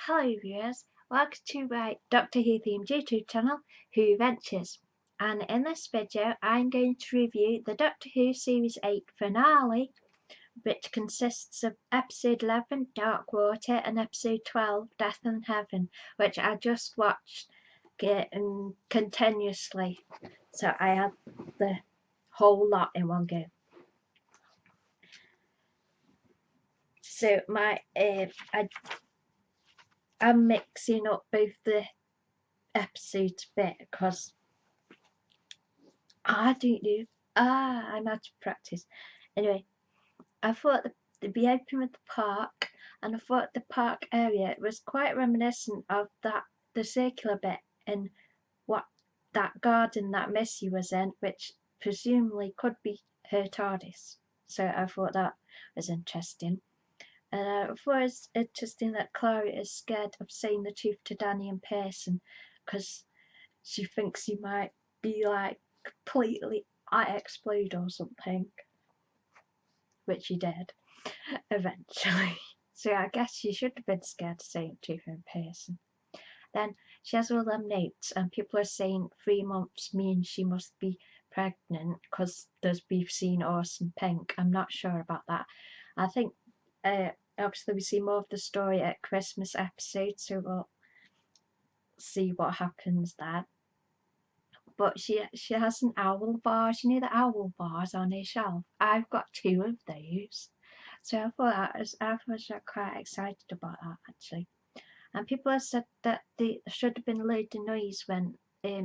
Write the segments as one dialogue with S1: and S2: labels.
S1: Hello viewers, welcome to my Doctor Who themed YouTube channel, Who Ventures, and in this video I'm going to review the Doctor Who Series 8 finale, which consists of Episode 11, Dark Water, and Episode 12, Death in Heaven, which I just watched continuously, so I had the whole lot in one go. So I'm mixing up both the episodes a bit because I don't know. I'm out of practice. Anyway, I thought the opening with the park, and I thought the park area was quite reminiscent of the circular bit in what that garden that Missy was in, which presumably could be her TARDIS. So I thought that was interesting. And I thought it was interesting that Clara is scared of saying the truth to Danny in person because she thinks he might be like completely explode or something, which he did eventually. So I guess she should have been scared to say it to her in person. Then she has all them notes, and people are saying 3 months means she must be pregnant because we've seen Orson Pink. I'm not sure about that. I think obviously we see more of the story at Christmas episode, so we'll see what happens there. But she has an owl vase. You know the owl vase on her shelf? I've got 2 of those. So I was quite excited about that actually. And people have said that there should have been loads of noise when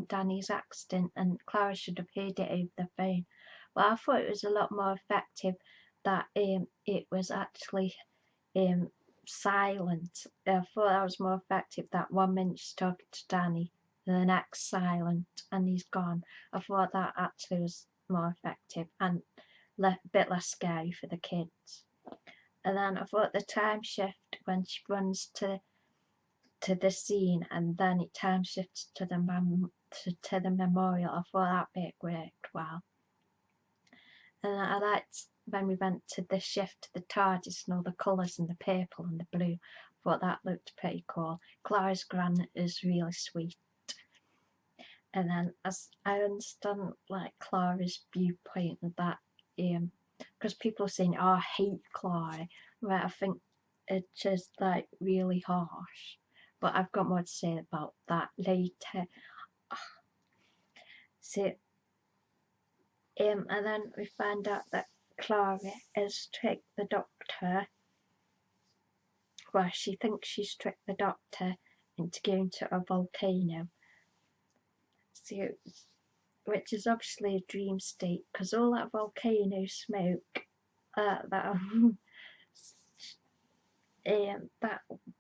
S1: Danny's accident, and Clara should have heard it over the phone. Well, I thought it was a lot more effective that it was actually silent. I thought that was more effective that 1 minute she's talking to Danny, the next silent, and he's gone. I thought that actually was more effective and a bit less scary for the kids. And then I thought the time shift when she runs to the scene and then it time shifts to the memorial, I thought that bit worked well. And I liked when we went to the shift to the TARDIS and all the colours and the purple and the blue. I thought that looked pretty cool. Clara's gran is really sweet. And then as I understand like Clara's viewpoint of that, because people are saying, oh, I hate Clara, right? I think it's just like really harsh. But I've got more to say about that later. So, and then we find out that Clara has tricked the Doctor. Well, she thinks she's tricked the Doctor into going to a volcano. So, which is obviously a dream state because all that volcano smoke that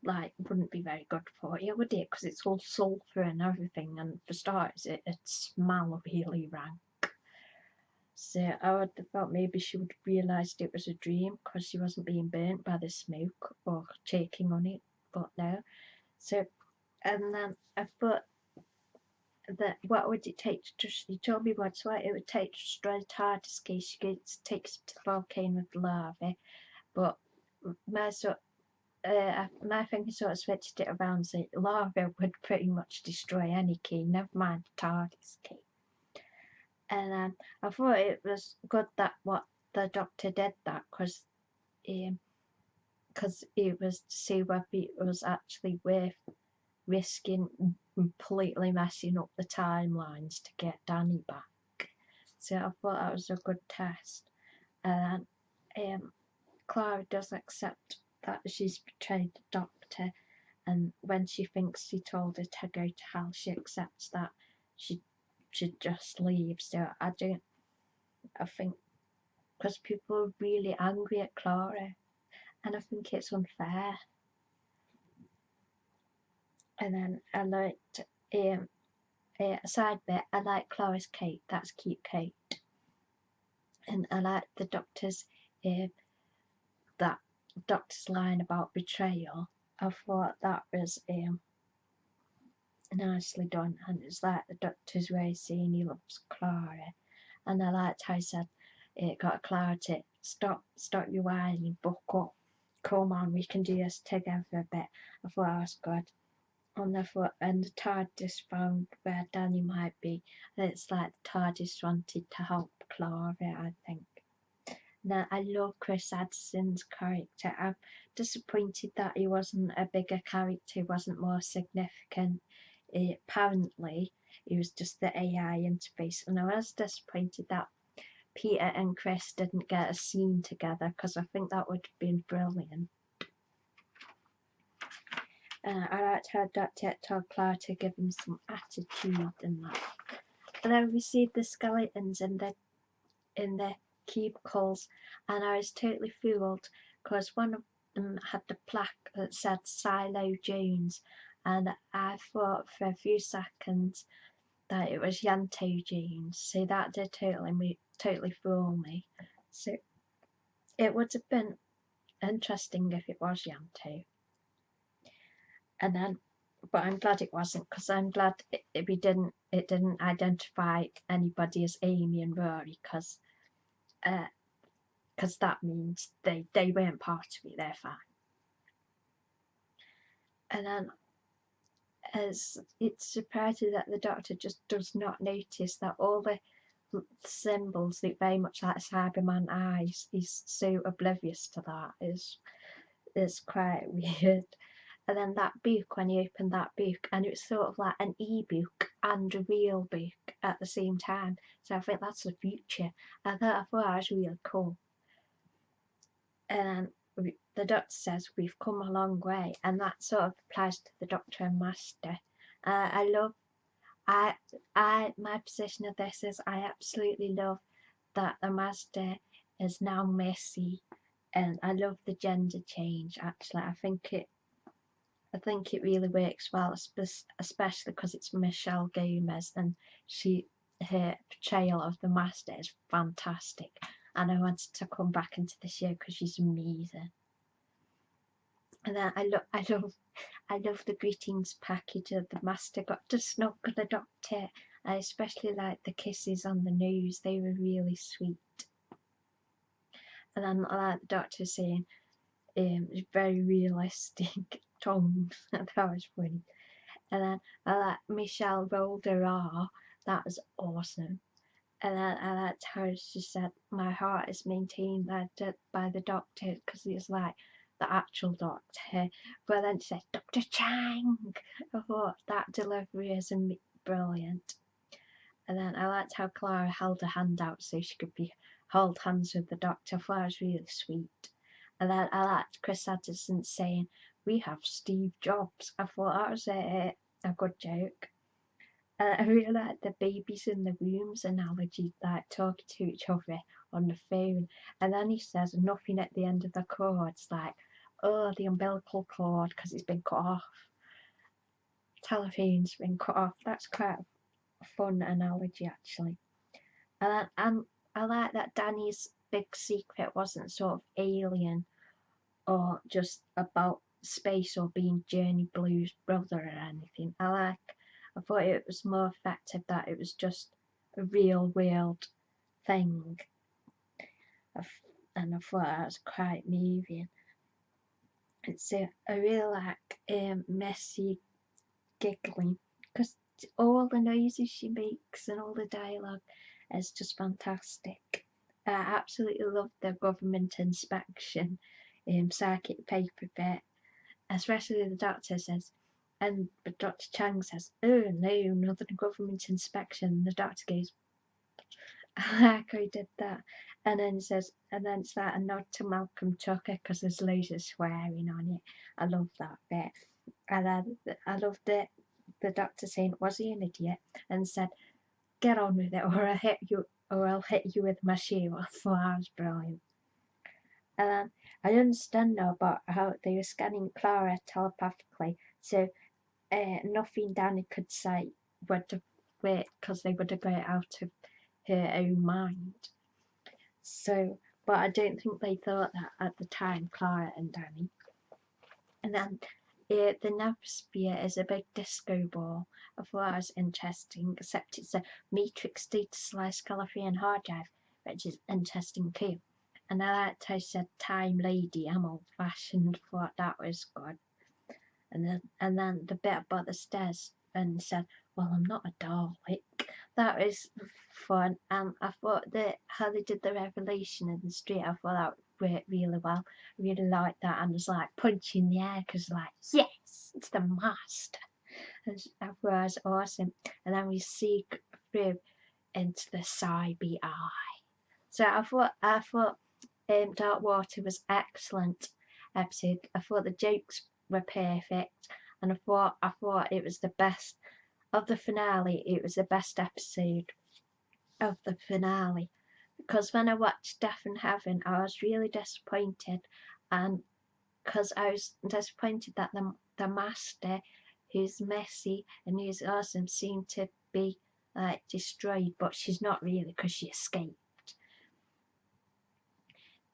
S1: like wouldn't be very good for you, would it? Because it's all sulphur and everything, and for starters it'd smell really rank. So I would have thought maybe she would have realised it was a dream because she wasn't being burnt by the smoke or choking on it, but no. So, and then I thought that what would it take to just, you told me what it would take to destroy the TARDIS case she takes to the volcano with the lava, but my thinking sort of switched it around, so lava would pretty much destroy any key, never mind the TARDIS key. And I thought it was good that what the Doctor did that because it was to see whether it was actually worth risking completely messing up the timelines to get Danny back. So I thought that was a good test. And Clara does accept that she's betrayed the Doctor, and when she thinks he told her to go to hell, she accepts that she should just leave. So I think because people are really angry at Clara, and I think it's unfair. And then I liked a side bit, I like Clara's Kate, that's cute Kate. And I like the Doctor's that Doctor's line about betrayal. I thought that was nicely done, and it's like the Doctor's way of saying he loves Clara. And I liked how he said it got Clara to stop your whining, buck up. come on, we can do this together a bit. I thought I was good. And the TARDIS found where Danny might be, and it's like the TARDIS wanted to help Clara, I think. Now, I love Chris Addison's character. I'm disappointed that he wasn't a bigger character, he wasn't more significant. Apparently, he was just the AI interface, and I was disappointed that Peter and Chris didn't get a scene together because I think that would have been brilliant. I liked how Dr. told Clara to give him some attitude and that. And then we see the skeletons in the cubicles, and I was totally fooled because one of them had the plaque that said Silo Jones, and I thought for a few seconds that it was Yanto Jones, so that did totally fool me. So it would have been interesting if it was Yanto. And then, but I'm glad it wasn't, because I'm glad it didn't identify anybody as Amy and Rory, because that means they weren't part of it, they're fine. And then it's surprising that the Doctor just does not notice that all the symbols look very much like Cyberman eyes. He's so oblivious to that. It's quite weird. And then that book, when you open that book, and it's sort of like an e-book and a real book at the same time. So I think that's the future. I thought that was really cool. And the Doctor says we've come a long way, and that sort of applies to the Doctor and Master. My position of this is I absolutely love that the Master is now Missy, and I love the gender change. Actually, I think it really works well, especially because it's Michelle Gomez, and her portrayal of the Master is fantastic, and I wanted to come back into the show because she's amazing. And then I love the greetings package that the Master got to snuggle the Doctor. I especially like the kisses on the nose; they were really sweet. And then I like the Doctor saying, very realistic tongues. That was funny. And then I like Michelle rolled her R. That was awesome. And then I liked how she said, "My heart is maintained by the Doctor," because it's like the actual Doctor. But then she said, "Dr. Chang." I thought that delivery is brilliant. And then I liked how Clara held her hand out so she could hold hands with the Doctor. I thought it was really sweet. And then I liked Chris Addison saying, "We have Steve Jobs." I thought that was a good joke. I really like the babies in the wombs analogy, like talking to each other on the phone. And then he says nothing at the end of the cord. It's like, oh, the umbilical cord, because it's been cut off. Telephone's been cut off. That's quite a fun analogy, actually. And I like that Danny's big secret wasn't sort of alien or just about space or being Journey Blue's brother or anything. I thought it was more effective that it was just a real world thing. And I thought that was quite moving. I really like Missy giggling, because all the noises she makes and all the dialogue is just fantastic. I absolutely love the government inspection psychic paper bit, especially the Doctor says, but Dr. Chang says, "Oh no, another government inspection." The Doctor goes, "I like how he did that," and then it's like a nod to Malcolm Tucker because there's loads of swearing on it. I love that bit, and then I loved it. The Doctor saying, "Was he an idiot?" and said, "Get on with it, or I'll hit you with my shoe." I thought that was brilliant. And then I understand now about how they were scanning Clara telepathically, so nothing Danny could say would have worked because they would have got it out of her own mind. So, but I don't think they thought that at the time, Clara and Danny. And then the Navisphere is a big disco ball. I thought that was interesting, except it's a matrix data slice Californian hard drive, which is interesting too. And I liked how she said, "Time lady, I'm old fashioned." Thought that was good. And then the bit about the stairs and said, "Well, I'm not a Dalek." That was fun, and I thought that how they did the revelation in the street, I thought that worked really well. I really liked that, and was like punching the air because like, yes, it's the master. And I thought it was awesome. And then we see through into the Cyber Eye. So I thought Dark Water was excellent episode. I thought the jokes were perfect, and I thought it was the best of the finale. It was the best episode of the finale, because when I watched Death in Heaven, I was really disappointed, and because I was disappointed that the master, who's messy and who's awesome, seemed to be like destroyed, but she's not really because she escaped.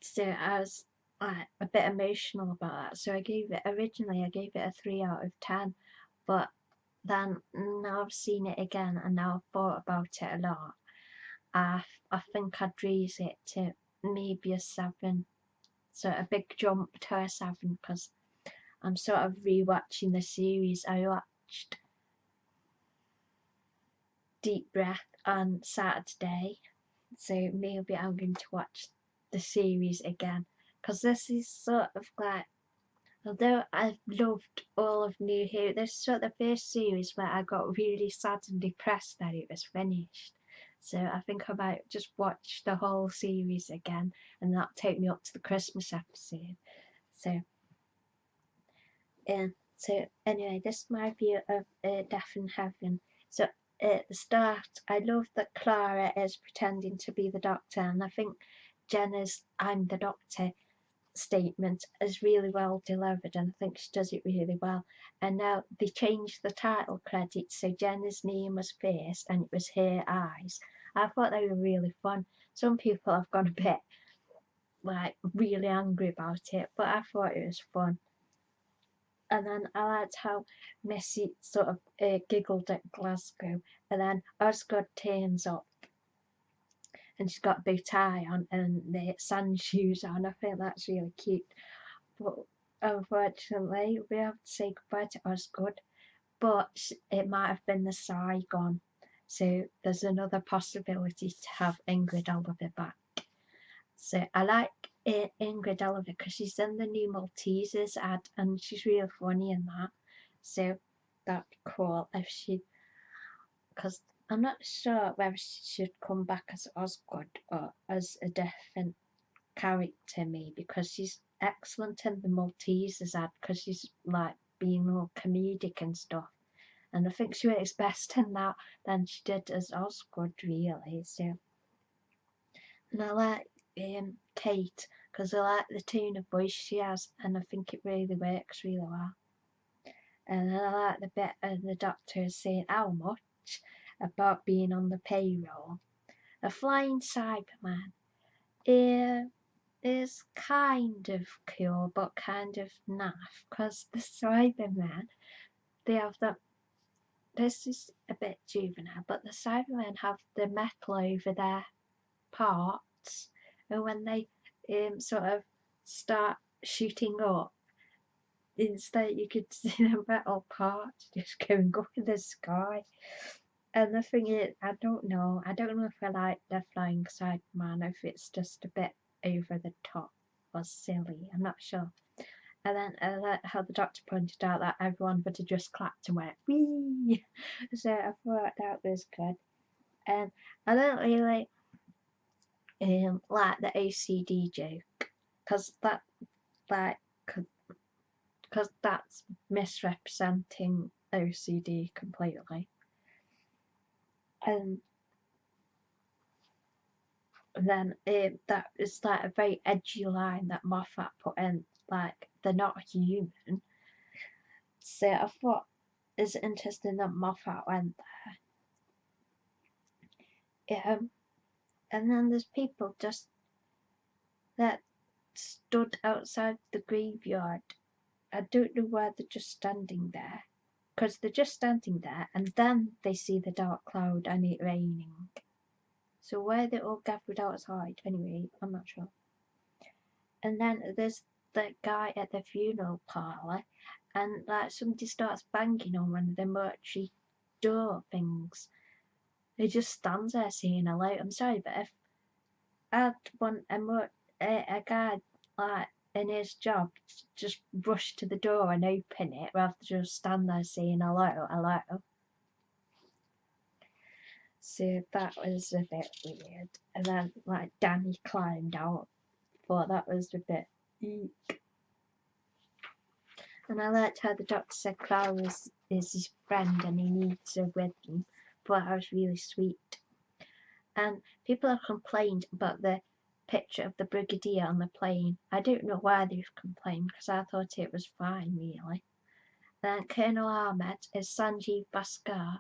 S1: So I was like a bit emotional about that. So originally I gave it a 3 out of 10, but then now I've seen it again and now I've thought about it a lot. I think I'd raise it to maybe a 7. So a big jump to a 7, because I'm sort of rewatching the series. I watched Deep Breath on Saturday, so maybe I'm going to watch the series again, because this is sort of like, although I've loved all of New Who, this is sort of the first series where I got really sad and depressed that it was finished. So I think I might just watch the whole series again, and that'll take me up to the Christmas episode. So anyway, this is my view of Death in Heaven. So at the start, I love that Clara is pretending to be the Doctor, and I think Jenna's "I'm the Doctor" statement is really well delivered, and I think she does it really well. And now they changed the title credits, so Jenna's name was first and it was Her Eyes. I thought they were really fun. Some people have gone a bit like really angry about it, but I thought it was fun. And then I liked how Missy sort of giggled at Glasgow, and then Osgood turns up and she's got a bow tie on and the sand shoes on. I think that's really cute. But unfortunately, we have to say goodbye to Osgood. But it might have been the Saigon. So there's another possibility to have Ingrid Oliver back. So I like Ingrid Oliver because she's in the new Maltesers ad and she's really funny in that. So that'd be cool if she, because I'm not sure whether she should come back as Osgood or as a different character, maybe, because she's excellent in the Maltesers ad because she's like being all comedic and stuff. And I think she works best in that than she did as Osgood, really. So, and I like Kate because I like the tone of voice she has, and I think it really works really well. And I like the bit of the Doctor saying how much about being on the payroll. A flying Cyberman is kind of cool, but kind of naff, because the Cybermen, they have that. This is a bit juvenile, but the Cybermen have the metal over their parts, and when they sort of start shooting up, instead you could see the metal parts just going up in the sky. And the thing is, I don't know if I like the flying Cyberman, if it's just a bit over the top or silly, I'm not sure. And then I like how the Doctor pointed out that everyone would have just clapped and went, wee! So I thought that was good. And I don't really like the OCD joke, because that's misrepresenting OCD completely. And then that is like a very edgy line that Moffat put in, like, they're not human. So I thought it's interesting that Moffat went there. And then there's people just that stood outside the graveyard. I don't know why they're just standing there, because they're just standing there and then they see the dark cloud and it raining. So why are they all gathered outside? Anyway, I'm not sure. And then there's the guy at the funeral parlour, and like somebody starts banging on one of the mortuary door things. He just stands there saying hello. I'm sorry, but if I'd want a guy like in his job to just rush to the door and open it rather than just stand there saying hello, hello. So that was a bit weird. And then like Danny climbed out. Thought that was a bit eek. And I liked how the doctor said Clara is his friend and he needs her with him. Thought that was really sweet. And people have complained about the picture of the Brigadier on the plane. I don't know why they've complained because I thought it was fine, really. Then Colonel Ahmed is Sanjeev Bhaskar,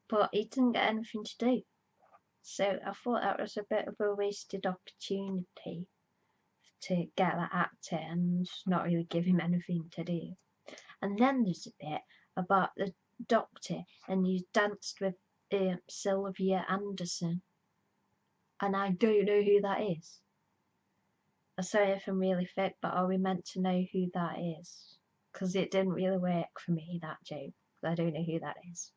S1: but he didn't get anything to do. So I thought that was a bit of a wasted opportunity to get that actor and not really give him anything to do. And then there's a bit about the doctor and he danced with Sylvia Anderson. And I don't know who that is. I'm sorry if I'm really thick, but are we meant to know who that is? Because it didn't really work for me, that joke. I don't know who that is.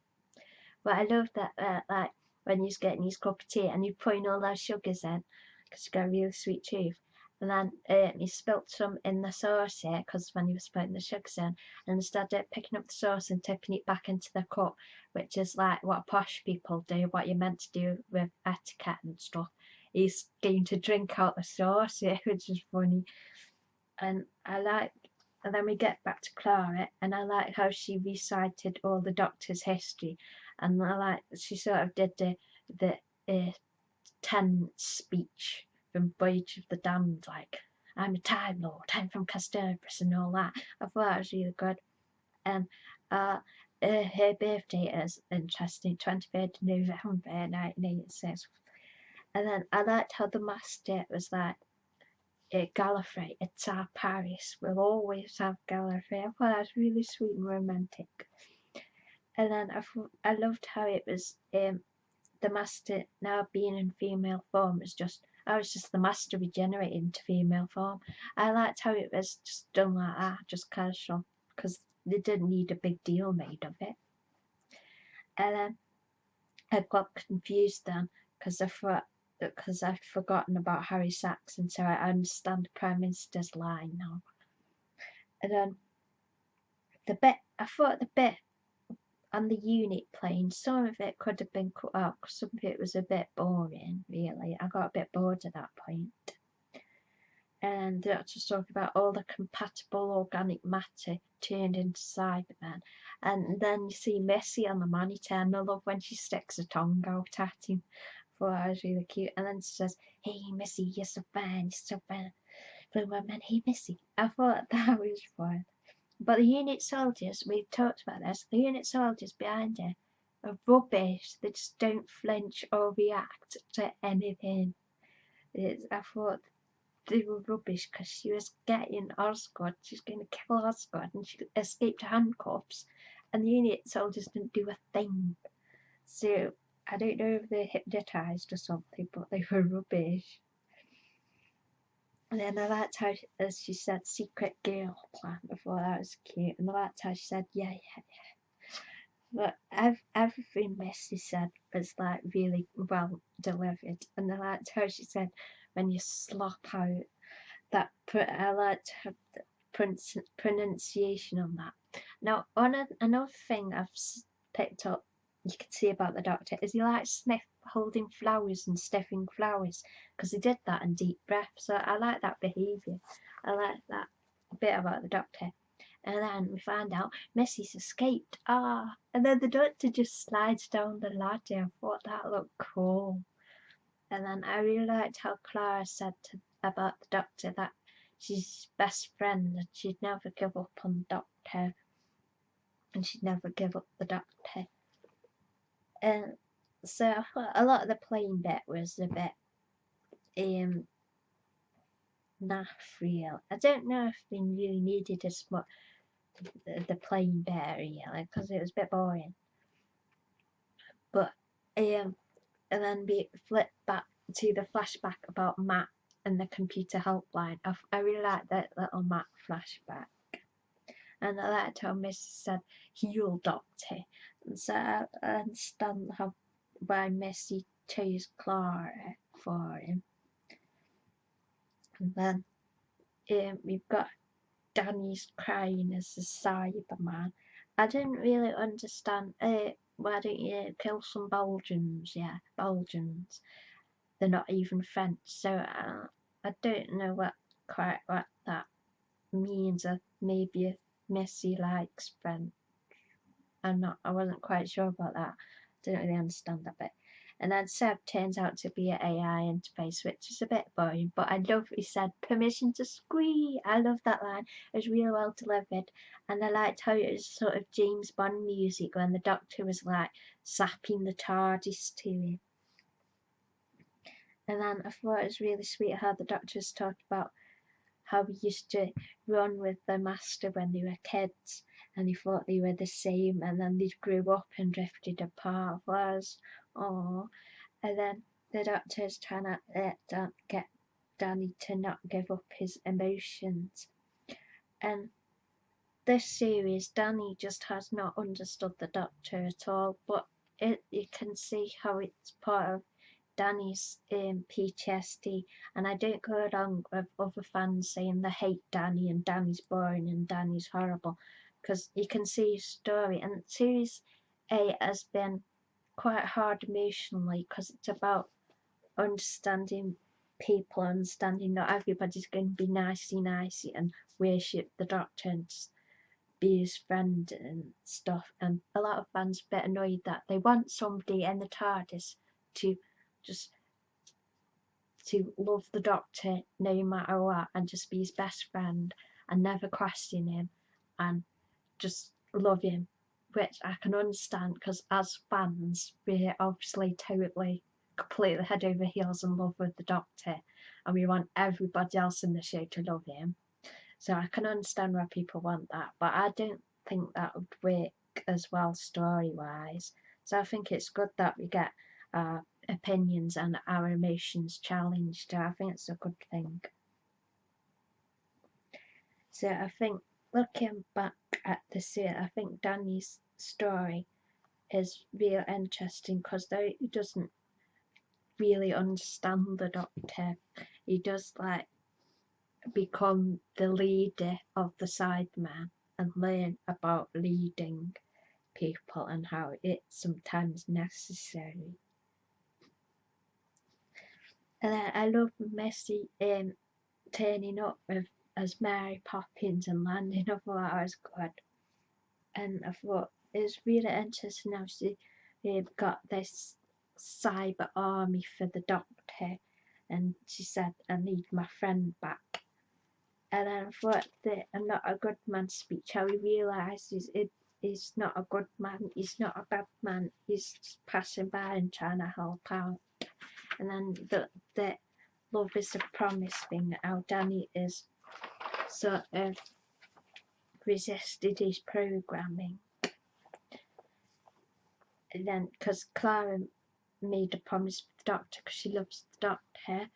S1: But I love that, like, when he's getting his cup of tea and he's putting all those sugars in, because he's got a really sweet tooth. And then he spilt some in the saucer, because when he was putting the sugars in, and instead of picking up the sauce and tipping it back into the cup, which is like what posh people do, what you're meant to do with etiquette and stuff, he's going to drink out the sauce, which is funny. And then we get back to Clara, and I like how she recited all the doctor's history, and I like she sort of did the 10 speech from Voyage of the Damned, like I'm a Time Lord, I'm from Castorpus and all that. I thought that was really good. And her birthday is interesting, 23rd November 1986. And then I liked how the master was like, Gallifrey, it's our Paris, we'll always have Gallifrey. I thought that was really sweet and romantic. And then I loved how it was the master now being in female form was just, I was just the master regenerating into female form. I liked how it was just done like that, just casual, because they didn't need a big deal made of it. And then I got confused then because I'd forgotten about Harry Saxon, so I understand the Prime Minister's line now. And then I thought the bit on the unit plane, some of it could have been cut out because some of it was a bit boring, really. I got a bit bored at that point. And the doctor's talking about all the compatible organic matter turned into Cybermen. And then you see Missy on the monitor, and I love when she sticks her tongue out at him. I thought that was really cute. And then she says, "Hey Missy, you're so fine, you're so fine." Blue woman, hey Missy. I thought that was fun. But the unit soldiers, we've talked about this, the unit soldiers behind her are rubbish. They just don't flinch or react to anything. I thought they were rubbish because she was getting Osgood. She's going to kill Osgood and she escaped handcuffs. And the unit soldiers didn't do a thing. So I don't know if they're hypnotised or something, but they were rubbish. And then I liked how, as she said, secret girl plan. I thought that was cute. And I liked how she said, yeah. But everything Missy said was like really well delivered. And I liked how she said, when you slop out that, I liked her pronunciation on that. Now, another thing I've picked up, you can see about the doctor, is he likes holding flowers and sniffing flowers, because he did that in Deep Breath. So I like that behaviour. I like that bit about the doctor. And then we find out Missy's escaped. And then the doctor just slides down the ladder. I thought that looked cool. And then I really liked how Clara said about the doctor that she's his best friend and she'd never give up on the doctor. And she'd never give up the doctor. And so I thought a lot of the plane bit was a bit naff real. I don't know if they really needed as much the plane bit really, because it was a bit boring. But and then we flip back to the flashback about Matt and the computer helpline. I really like that little Mac flashback. And I liked how Missy said, "He'll doctor." And so I understand why Missy chose Clara for him. And then we've got Danny's crying as the Cyberman. I didn't really understand, why don't you kill some Belgians? Yeah, Belgians. They're not even French, so I don't know quite what that means. Maybe if Missy likes French. I wasn't quite sure about that. Didn't really understand that bit. And then Seb turns out to be an AI interface, which is a bit boring, but I love he said, "Permission to squee." I love that line. It was really well delivered. And I liked how it was sort of James Bond music when the Doctor was like zapping the TARDIS to him. And then I thought it was really sweet how the Doctor's talked about how he used to run with the Master when they were kids, and he thought they were the same, and then they grew up and drifted apart. Oh, and then the Doctor's trying to get Danny to not give up his emotions. And this series, Danny just has not understood the Doctor at all, but you can see how it's part of Danny's PTSD, and I don't go along with other fans saying they hate Danny and Danny's boring and Danny's horrible, because you can see his story. And Series 8 has been quite hard emotionally because it's about understanding people, understanding not everybody's going to be nicey and worship the Doctor and be his friend and stuff. And a lot of fans are a bit annoyed that they want somebody in the TARDIS to just to love the Doctor no matter what and just be his best friend and never question him and just love him, which I can understand because as fans we're obviously totally completely head over heels in love with the Doctor and we want everybody else in the show to love him, so I can understand why people want that, but I don't think that would work as well story wise. So I think it's good that we get our opinions and our emotions challenged. I think it's a good thing. So I think looking back at the series, I think Danny's story is real interesting because though he doesn't really understand the Doctor, he does like become the leader of the Cybermen and learn about leading people and how it's sometimes necessary. And then I love Missy turning up as Mary Poppins and landing. I thought that was good. And I thought it was really interesting how she got this cyber army for the Doctor, and she said, "I need my friend back." And then I thought that I'm not a good man speech, how he realises he's not a good man, he's not a bad man, he's just passing by and trying to help out. And then the love is a promise thing, how Danny is sort of resisted his programming. And then, because Clara made a promise with the Doctor because she loves the Doctor,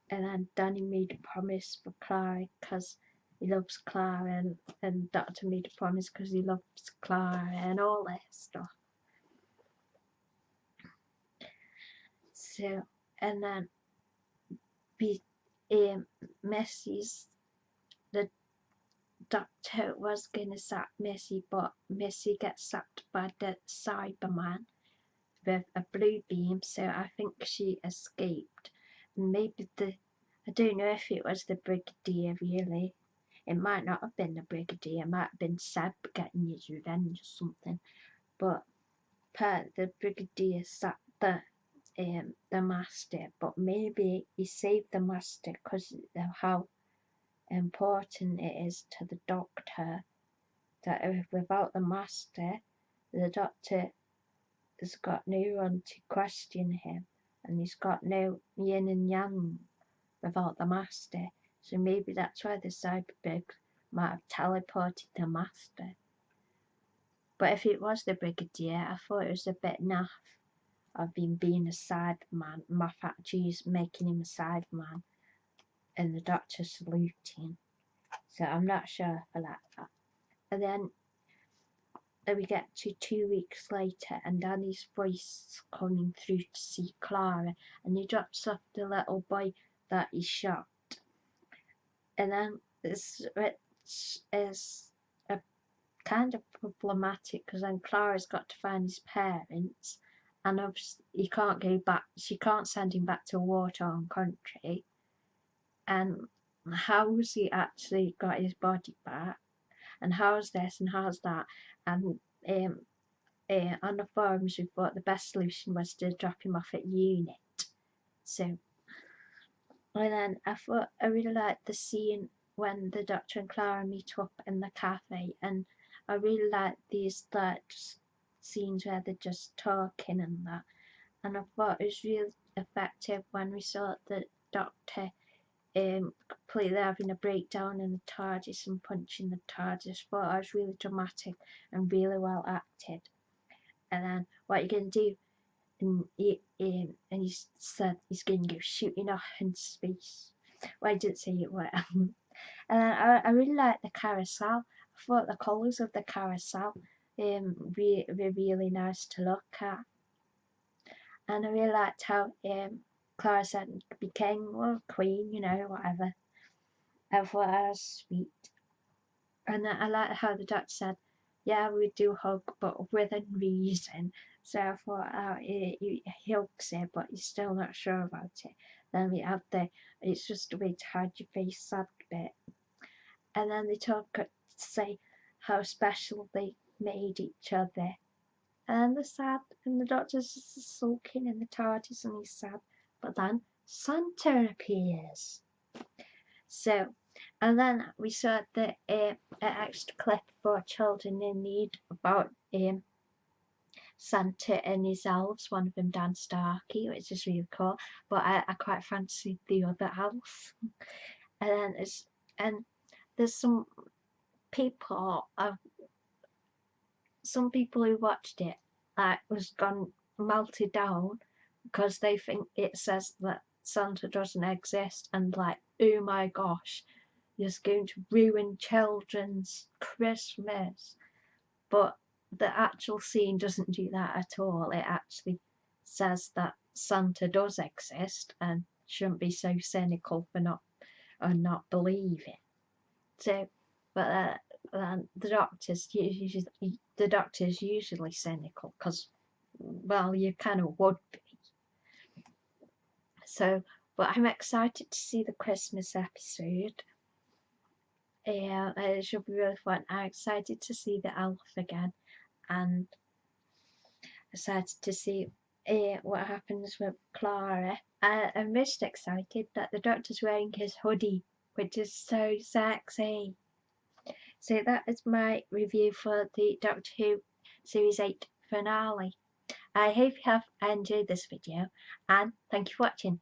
S1: and then Danny made a promise for Clara because he loves Clara, and Doctor made a promise because he loves Clara, and all that stuff. So, and then Missy's, the Doctor was going to sack Missy, but Missy gets sacked by the Cyberman with a blue beam, so I think she escaped. And maybe I don't know if it was the Brigadier really. It might not have been the Brigadier, it might have been Seb getting his revenge or something. But the Brigadier sacked the Master, but maybe he saved the Master because of how important it is to the Doctor that without the Master, the Doctor has got no one to question him, and he's got no yin and yang without the Master. So maybe that's why the Cyberbugs might have teleported the Master. But if it was the Brigadier, I thought it was a bit naff of him being a Cyberman, Moffat Jews making him a Cyberman, and the doctor saluting. So I'm not sure if I like that. And then we get to 2 weeks later, and Danny's voice coming through to see Clara, and he drops off the little boy that he shot. And then it's a kind of problematic because then Clara's got to find his parents, and obviously he can't go back. She can't send him back to a war-torn country. And how's he actually got his body back? And how's this and how's that? And on the forums we thought the best solution was to drop him off at unit. So, and then I thought I really liked the scene when the Doctor and Clara meet up in the cafe, and I really like these scenes where they're just talking and that. And I thought it was really effective when we saw the Doctor completely having a breakdown in the TARDIS and punching the TARDIS. Thought it was really dramatic and really well acted. And then what are you going to do? And he said he's going to go shooting off into space. Well, I didn't say it well. And then I really liked the carousel. I thought the colours of the carousel were really nice to look at. And I really liked how Clara said be king or queen, you know, whatever. I thought that was sweet. And I liked how the Doctor said, yeah, we do hug, but within reason. So I thought he hugs it, but he's still not sure about it. Then we have it's just a way to hide your face sad bit. And then they say how special they made each other. And they're sad, and the Doctor's just sulking in the TARDIS and he's sad. But then Santa appears. So, and then we saw the an extra clip for children in need about Santa and his elves, one of them Dan Starkey, which is really cool, but I quite fancied the other elf. And then there's some people who watched it was gone melted down because they think it says that Santa doesn't exist, and like, oh my gosh, you're going to ruin children's Christmas. But the actual scene doesn't do that at all. It actually says that Santa does exist and shouldn't be so cynical for not believing. So, but the Doctor's usually cynical because, well, you kind of would be. So, but I'm excited to see the Christmas episode. It should be really fun. I'm excited to see the elf again, and excited to see what happens with Clara. I'm most excited that the Doctor's wearing his hoodie, which is so sexy. So that is my review for the Doctor Who Series 8 finale. I hope you have enjoyed this video, and thank you for watching.